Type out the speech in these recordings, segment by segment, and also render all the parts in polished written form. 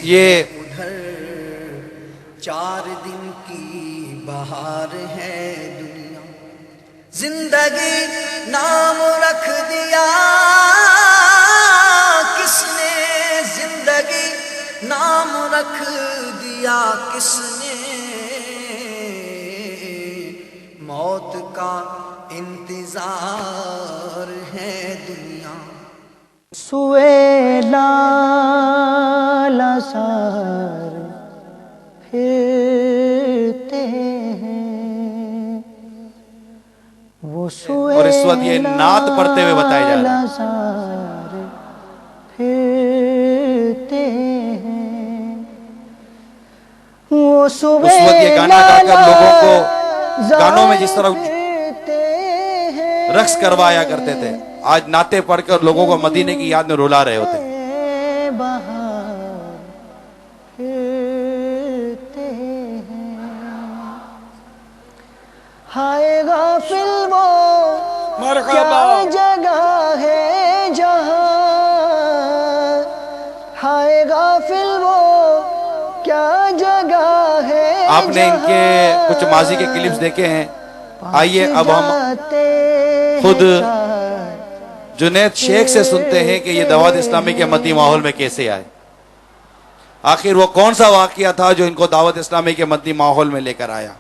یہ ادھر 4 دن کی بہار ہے دنیا، زندگی نام رکھ دیا کس نے، زندگی نام رکھ دیا کس نے، موت کا انتظار ہے دنیا۔ سوئے لالا سار پھرتے ہیں وہ، سوئے اور اس وقت یہ نعت پڑھتے ہوئے بتایا جا رہا ہے۔ سار پھرتے ہیں وہ، سوئے اس وقت یہ گانا گا کر لوگوں کو گانوں میں جس طرح رقص کروایا کرتے تھے، آج نعتیں پڑھ کر لوگوں کو مدینے کی یاد میں رلا رہے ہوتے ہیں۔ ہائے غافل وہ کیا جگہ ہے جہاں، ہائے غافل وہ کیا جگہ ہے۔ آپ نے ان کے کچھ ماضی کے کلپس دیکھے ہیں، آئیے اب ہم خود جنید شیخ سے سنتے ہیں کہ یہ دعوت اسلامی کے مدنی ماحول میں کیسے آئے، آخر وہ کون سا واقعہ تھا جو ان کو دعوت اسلامی کے مدنی ماحول میں لے کر آیا۔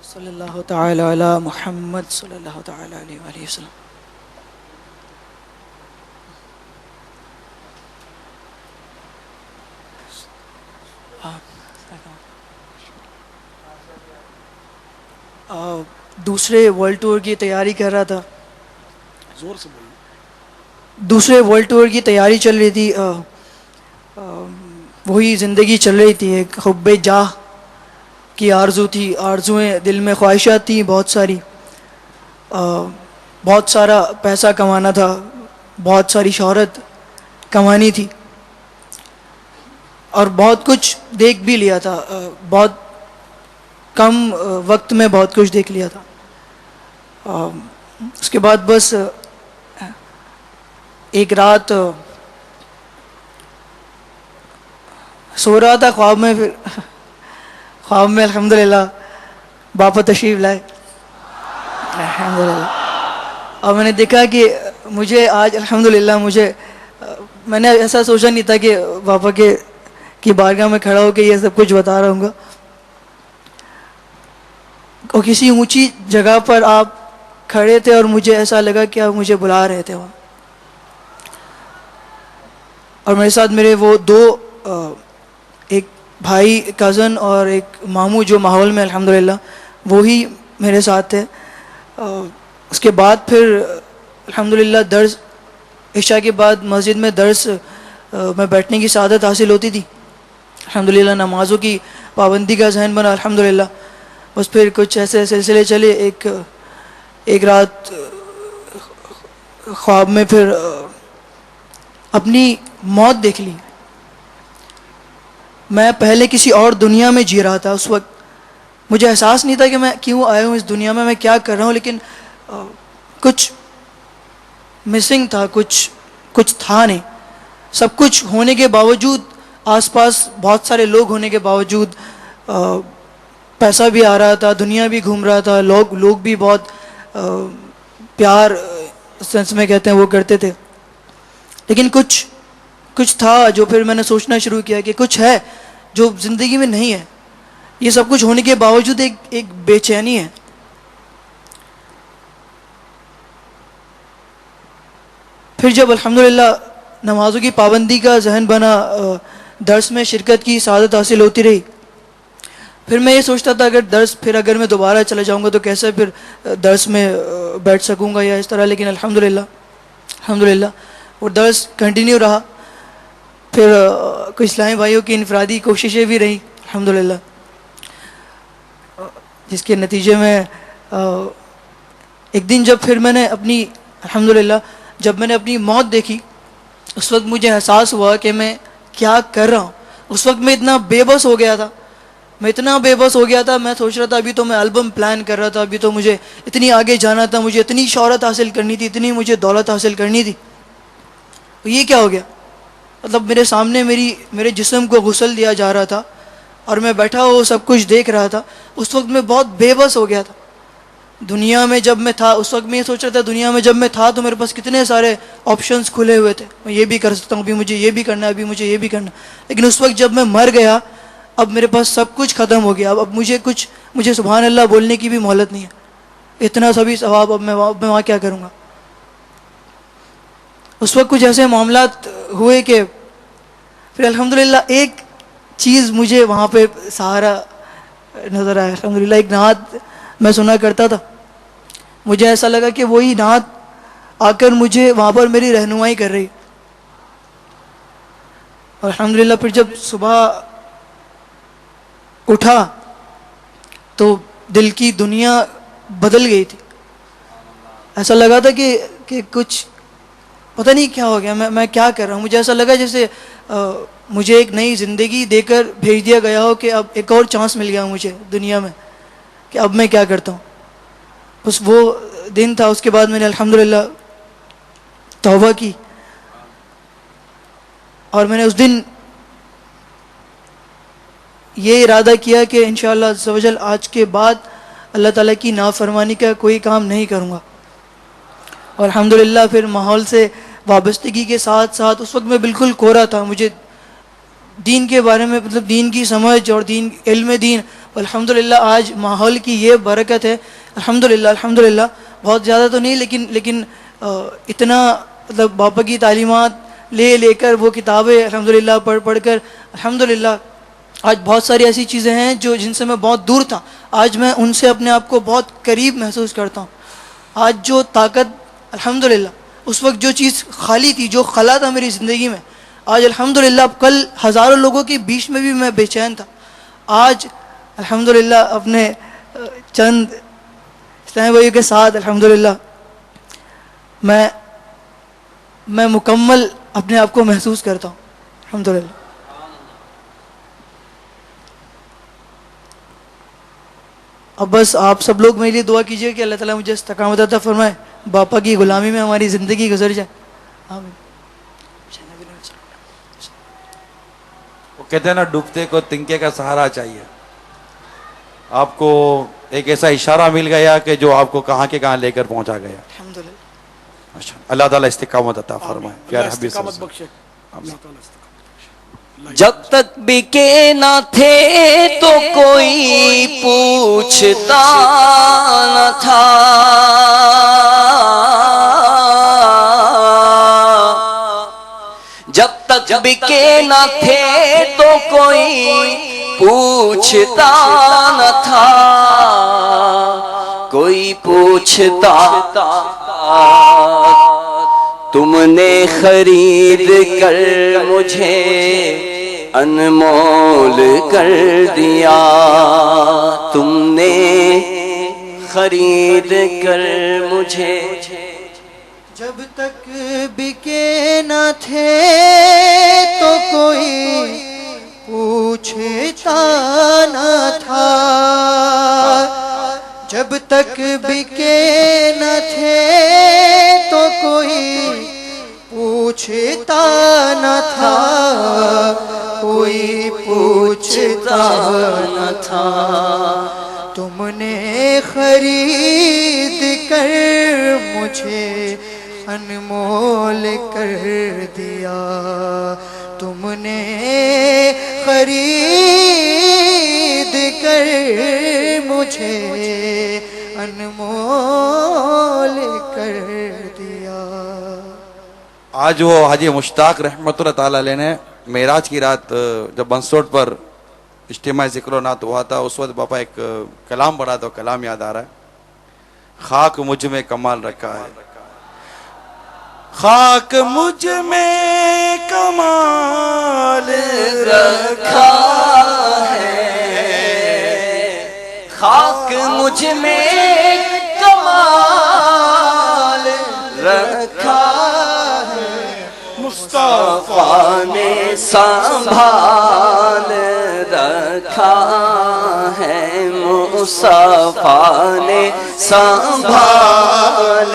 صلی اللہ تعالی علی محمد صلی اللہ تعالی علیہ وآلہ وسلم۔ دوسرے ورلڈ ٹور کی تیاری کر رہا تھا، زور سے بولو۔ دوسرے ورلڈ ٹور کی تیاری چل رہی تھی، وہی زندگی چل رہی تھی، ایک حب جاہ کی آرزو تھی، آرزویں دل میں، خواہشات تھیں بہت ساری، بہت سارا پیسہ کمانا تھا، بہت ساری شہرت کمانی تھی، اور بہت کچھ دیکھ بھی لیا تھا، بہت کم وقت میں بہت کچھ دیکھ لیا تھا۔ اس کے بعد بس ایک رات سو رہا تھا، خواب میں، پھر خواب میں الحمدللہ باپا تشریف لائے الحمدللہ، اور میں نے دیکھا کہ مجھے آج الحمدللہ میں نے ایسا سوچا نہیں تھا کہ باپا کی بارگاہ میں کھڑا ہو کے یہ سب کچھ بتا رہا ہوں گا، اور کسی اونچی جگہ پر آپ کھڑے تھے اور مجھے ایسا لگا کہ آپ مجھے بلا رہے تھے وہاں، اور میرے ساتھ میرے وہ دو ایک بھائی کزن اور ایک ماموں جو ماحول میں الحمدللہ وہی میرے ساتھ تھے۔ اس کے بعد پھر الحمدللہ درس، عشاء کے بعد مسجد میں درس میں بیٹھنے کی سعادت حاصل ہوتی تھی، الحمدللہ نمازوں کی پابندی کا ذہن بنا الحمدللہ۔ بس پھر کچھ ایسے سلسلے چلے، ایک رات خواب میں پھر اپنی موت دیکھ لی۔ میں پہلے کسی اور دنیا میں جی رہا تھا، اس وقت مجھے احساس نہیں تھا کہ میں کیوں آیا ہوں اس دنیا میں کیا کر رہا ہوں، لیکن کچھ مسنگ تھا، کچھ تھا نہیں، سب کچھ ہونے کے باوجود، آس پاس بہت سارے لوگ ہونے کے باوجود، پیسہ بھی آ رہا تھا، دنیا بھی گھوم رہا تھا، لوگ بھی بہت پیار سینس میں کہتے ہیں وہ کرتے تھے، لیکن کچھ تھا جو پھر میں نے سوچنا شروع کیا کہ کچھ ہے جو زندگی میں نہیں ہے، یہ سب کچھ ہونے کے باوجود ایک بے چینی ہے۔ پھر جب الحمدللہ نمازوں کی پابندی کا ذہن بنا، درس میں شرکت کی سعادت حاصل ہوتی رہی، پھر میں یہ سوچتا تھا اگر میں دوبارہ چلا جاؤں گا تو کیسے پھر درس میں بیٹھ سکوں گا یا اس طرح، لیکن الحمدللہ وہ درس کنٹینیو رہا۔ پھر کچھ اسلامی بھائیوں کی انفرادی کوششیں بھی رہیں الحمدللہ، جس کے نتیجے میں ایک دن جب پھر میں نے الحمدللہ جب میں نے اپنی موت دیکھی، اس وقت مجھے احساس ہوا کہ میں کیا کر رہا ہوں۔ اس وقت میں اتنا بے بس ہو گیا تھا میں اتنا بے بس ہو گیا تھا. میں سوچ رہا تھا ابھی تو میں البم پلان کر رہا تھا, ابھی تو مجھے اتنی آگے جانا تھا, مجھے اتنی شہرت حاصل کرنی تھی, اتنی مجھے دولت حاصل کرنی تھی. یہ کیا ہو گیا؟ مطلب میرے سامنے میرے جسم کو غسل دیا جا رہا تھا اور میں بیٹھا وہ سب کچھ دیکھ رہا تھا. اس وقت میں بہت بے بس ہو گیا تھا. دنیا میں جب میں تھا اس وقت میں یہ سوچ رہا تھا دنیا میں جب میں تھا تو میرے پاس کتنے سارے آپشنز کھلے ہوئے تھے, میں یہ بھی کر سکتا ہوں, ابھی مجھے یہ بھی کرنا ہے, ابھی مجھے یہ بھی کرنا ہے. لیکن اس وقت جب میں مر گیا اب میرے پاس سب کچھ ختم ہو گیا. اب مجھے سبحان اللہ بولنے کی بھی مہلت نہیں ہے. اتنا سبھی ثواب اب میں وہاں کیا کروں گا. اس وقت کچھ ایسے معاملات ہوئے کہ پھر الحمدللہ ایک چیز مجھے وہاں پہ سہارا نظر آیا. الحمدللہ ایک نعت میں سنا کرتا تھا, مجھے ایسا لگا کہ وہی نعت آ کر مجھے وہاں پر میری رہنمائی کر رہی. اور الحمدللہ پھر جب صبح اٹھا تو دل کی دنیا بدل گئی تھی. ایسا لگا تھا کہ کچھ پتہ نہیں کیا ہو گیا, میں کیا کر رہا ہوں. مجھے ایسا لگا جیسے مجھے ایک نئی زندگی دے کر بھیج دیا گیا ہو کہ اب ایک اور چانس مل گیا مجھے دنیا میں کہ اب میں کیا کرتا ہوں. بس وہ دن تھا. اس کے بعد میں نے الحمدللہ توبہ کی اور میں نے اس دن یہ ارادہ کیا کہ انشاءاللہ عز و جل آج کے بعد اللہ تعالیٰ کی نافرمانی کا کوئی کام نہیں کروں گا. اور الحمدللہ پھر ماحول سے وابستگی کے ساتھ ساتھ اس وقت میں بالکل کوڑا تھا. مجھے دین کے بارے میں مطلب دین کی سمجھ اور علم دین, الحمدللہ آج ماحول کی یہ برکت ہے. الحمدللہ بہت زیادہ تو نہیں لیکن اتنا مطلب باپا کی تعلیمات لے کر وہ کتابیں الحمدللہ پڑھ کر الحمدللہ آج بہت ساری ایسی چیزیں ہیں جن سے میں بہت دور تھا, آج میں ان سے اپنے آپ کو بہت قریب محسوس کرتا ہوں. آج جو طاقت الحمدللہ اس وقت جو چیز خالی تھی, جو خلا تھا میری زندگی میں, آج الحمدللہ کل ہزاروں لوگوں کے بیچ میں بھی میں بے چین تھا. آج الحمدللہ اپنے چند اسلامی بھائیوں کے ساتھ الحمدللہ میں مکمل اپنے آپ کو محسوس کرتا ہوں الحمدللہ. اب بس آپ سب لوگ میرے لیے دعا کیجئے کہ اللہ تعالیٰ مجھے استقامت عطا فرمائے, باپا کی غلامی میں ہماری زندگی گزر جائے. آمین. وہ کہتے ہیں نا ڈوبتے کو تنکے کا سہارا چاہیے. آپ کو ایک ایسا اشارہ مل گیا کہ جو آپ کو کہاں کے کہاں لے کر پہنچا گیا. الحمدللہ. اللہ تعالیٰ استقامت عطا فرمائے. پیارے حبیب صلی اللہ علیہ وسلم. جب تک بکے نہ تھے تو کوئی پوچھتا نہ تھا, جب تک بکے نہ تھے تو کوئی پوچھتا نہ تھا, کوئی پوچھتا تم نے خرید کر مجھے انمول کر دیا, تم نے خرید کر مجھے. جب تک بکے نہ تھے تو کوئی پوچھتا نہ تھا, جب تک بکے نہ تھے تو کوئی پوچھتا نہ تھا, کوئی پوچھتا نہ تھا. تم نے خرید کر مجھے انمول کر دیا, تم نے خرید کر مجھے انمول کر دیا. آج وہ حاجی مشتاق رحمۃ اللہ تعالیٰ علیہ نے معراج کی رات جب بنسوٹ پر اجتماع ذکر و نعت ہوا تھا, اس وقت باپا ایک کلام پڑھا تو کلام یاد آ رہا ہے. خاک مجھ میں کمال رکھا ہے, خاک مجھ میں کمال رکھا ہے, خاک مجھ میں کمال رکھا ہے, مصطفیٰ نے سنبھال رکھا ہے، مصطفیٰ نے سنبھال